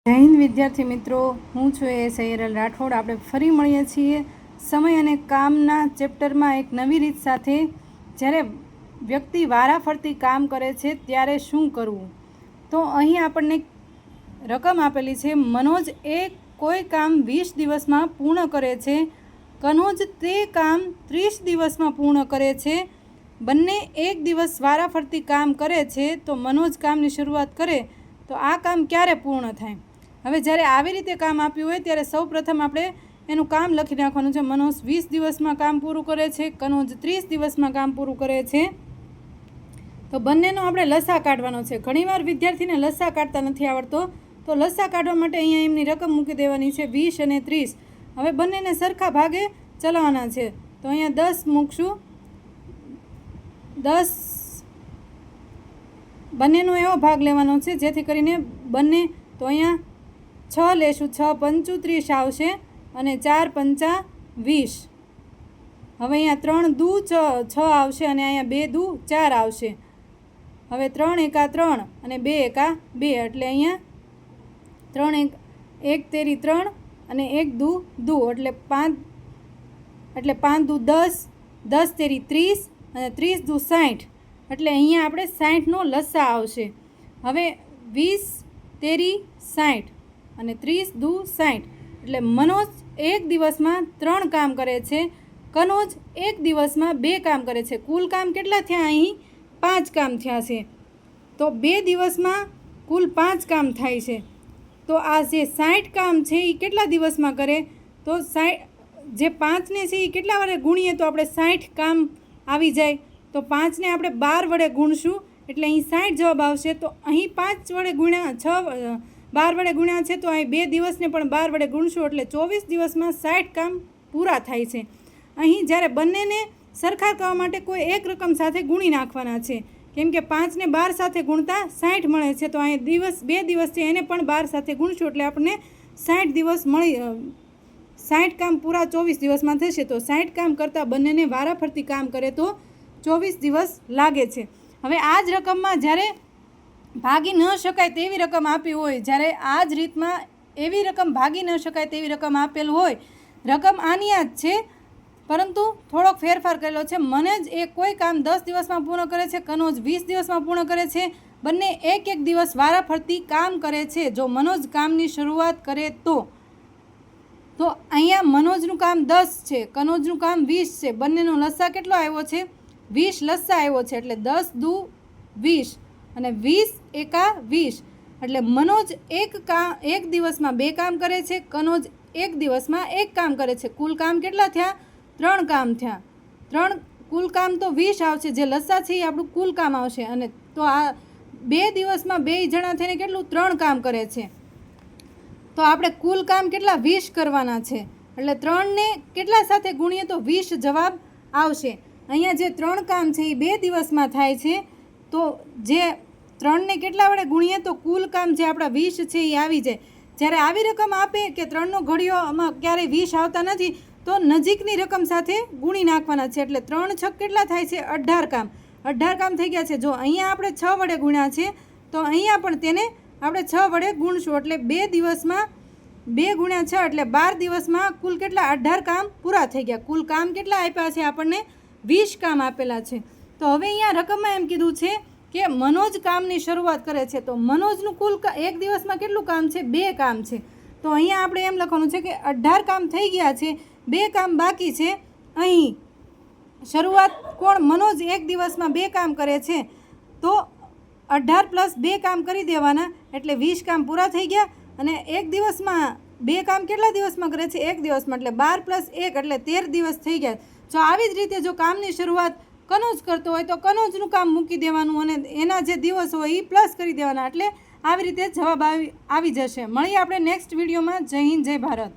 જય હિન્દ વિદ્યાર્થી મિત્રો, હું છું સૈયરલ રાઠોડ। આપણે ફરી મળીએ છીએ સમય અને કામના ચેપ્ટરમાં એક નવી રીત સાથે। જ્યારે વ્યક્તિ વારાફરતી કામ કરે છે ત્યારે શું કરવું? તો અહીં આપણને રકમ આપેલી છે। મનોજ કોઈ કામ 20 દિવસમાં પૂર્ણ કરે છે, કનોજ તે કામ 30 દિવસમાં પૂર્ણ કરે છે। બંને એક દિવસ વારાફરતી કામ કરે છે તો મનોજ કામની શરૂઆત કરે તો આ કામ ક્યારે પૂર્ણ થાય? હવે જ્યારે આવી રીતે કામ આપ્યું હોય ત્યારે સૌ પ્રથમ આપણે એનું કામ લખી નાખવાનું છે। મનોજ 20 દિવસમાં કામ પૂરું કરે છે, કનોજ 30 દિવસમાં કામ પૂરું કરે છે। તો બંનેનો આપણે લસા કાઢવાનો છે। ઘણીવાર વિદ્યાર્થીને લસા કાઢતા નથી આવડતો, તો લસા કાઢવા માટે અહીંયા એમની રકમ મૂકી દેવાની છે 20 અને 30। હવે બંનેને સરખા ભાગે ચલાવવાના છે, તો અહીંયા 10 મૂકશું। 10 બંનેનો એવો ભાગ લેવાનો છે જેથી કરીને બંને, તો અહીંયા 6 લેશું, 6 પંચું 30 આવશે અને 4 પંચા 20। હવે અહીંયા 3 દુ 6 આવશે અને અહીંયા 2 દુ 4 આવશે। હવે 3 એકા 3 અને 2 એકા 2, એટલે અહીંયા 3 1 તેરી 3 અને 1 દુ 2, એટલે 5, એટલે 5 દુ 10, 10 તેરી 30 અને 30 દુ 60, એટલે અહીંયા આપણે 60નો લસા આવશે। હવે 20 તેરી 60 અને 30 દુ 60, એટલે મનોજ એક દિવસમાં 3 કામ કરે છે, કનોજ એક દિવસમાં 2 કામ કરે છે। કુલ કામ કેટલા થયા? અહીં 5 કામ થયા છે, તો 2 દિવસમાં કુલ 5 કામ થાય છે। તો આ જે 60 કામ છે એ કેટલા દિવસમાં કરે? તો 60 જે 5ને છે એ કેટલા વડે ગુણીએ તો આપણે 60 કામ આવી જાય। તો 5ને આપણે 12 વડે ગુણશું એટલે અહીં 60 જવાબ આવશે। તો અહીં 5 વડે ગુણ્યા 6, 12 વડે ગુણ્યા છે, તો અહીં 2 દિવસને પણ 12 વડે ગુણશું એટલે 24 દિવસમાં 60 કામ પૂરા થાય છે। અહીં જ્યારે બંનેને સરખા કરવા માટે કોઈ એક રકમ સાથે ગુણી નાખવાના છે, કેમ કે 5ને 12 સાથે ગુણતા 60 મળે છે, તો અહીં 2 દિવસ છે એને પણ 12 સાથે ગુણશું એટલે આપણને 60 દિવસ 60 કામ પૂરા 24 દિવસમાં થશે। તો 60 કામ કરતાં બંનેને વારાફરતી કામ કરે તો 24 દિવસ લાગે છે। હવે આ જ રકમમાં જ્યારે ભાગી ન શકાય તેવી રકમ આપી હોય, જ્યારે આ જ રીતમાં એવી રકમ ભાગી ન શકાય તેવી રકમ આપેલ હોય, રકમ આની આ જ છે પરંતુ થોડોક ફેરફાર કરેલો છે। મનોજ કોઈ કામ 10 દિવસમાં પૂર્ણ કરે છે, કનોજ 20 દિવસમાં પૂર્ણ કરે છે। બંને એક દિવસ વારાફરતી કામ કરે છે। જો મનોજ કામની શરૂઆત કરે તો અહીંયા મનોજનું કામ 10 છે, કનોજનું કામ 20 છે, બંનેનો લસા કેટલો આવ્યો છે? 20 લસા આવ્યો છે, એટલે 10 દુ 20 અને 20 એકા 20, એટલે મનોજ એક દિવસમાં 2 કામ કરે છે, કનોજ એક દિવસમાં 1 કામ કરે છે। કુલ કામ કેટલા થયા? 3 કામ થયા। 3 કુલ કામ તો 20 આવશે, જે લસા છે એ આપણું કુલ કામ આવશે। અને તો આ 2 દિવસમાં 2 જણા થઈને કેટલું? 3 કામ કરે છે, તો આપણે કુલ કામ કેટલા? 20 કરવાના છે, એટલે 3ને કેટલા સાથે ગુણીએ તો 20 જવાબ આવશે। અહીંયા જે 3 કામ છે એ 2 દિવસમાં થાય છે, તો જે 3ને કેટલા વડે ગુણીએ તો કુલ કામ જે આપણા 20 છે એ આવી જાય। જ્યારે આવી રકમ આપે કે 3નો ઘડિયો આમાં ક્યારેય 20 આવતા નથી, તો નજીકની રકમ સાથે ગુણી નાખવાના છે, એટલે 3 છક કેટલા થાય છે? 18 કામ। 18 કામ થઈ ગયા છે। જો અહીંયા આપણે 6 વડે ગુણ્યા છે, તો અહીંયા પણ તેને આપણે 6 વડે ગુણશું, એટલે 2 દિવસમાં 2 ગુણ્યા 6 એટલે 12 દિવસમાં કુલ કેટલા? 18 કામ પૂરા થઈ ગયા। કુલ કામ કેટલા આપ્યા છે? આપણને 20 કામ આપેલા છે। તો હવે અહીંયા રકમમાં એમ કીધું છે કે મનોજ કામની શરૂઆત કરે છે, તો મનોજનું કુલ એક દિવસમાં કેટલું કામ છે? 2 કામ છે। તો અહીંયા આપણે એમ લખવાનું છે કે 18 કામ થઈ ગયા છે, 2 કામ બાકી છે। અહીં શરૂઆત કોણ? મનોજ એક દિવસમાં 2 કામ કરે છે, તો 18 પ્લસ 2 કામ કરી દેવાના, એટલે 20 કામ પૂરા થઈ ગયા। અને એક દિવસમાં 2 કામ કેટલા દિવસમાં કરે છે? 1 દિવસમાં, એટલે 12 પ્લસ 1 એટલે 13 દિવસ થઈ ગયા। જો આવી જ રીતે જો કામની શરૂઆત કનોજ કરતો હોય તો કનોજનું કામ મૂકી દેવાનું અને એના જે દિવસ હોય એ પ્લસ કરી દેવાના, એટલે આવી રીતે જવાબ આવી જશે। મળીએ આપણે નેક્સ્ટ વિડીયોમાં। જય હિન્દ, જય ભારત।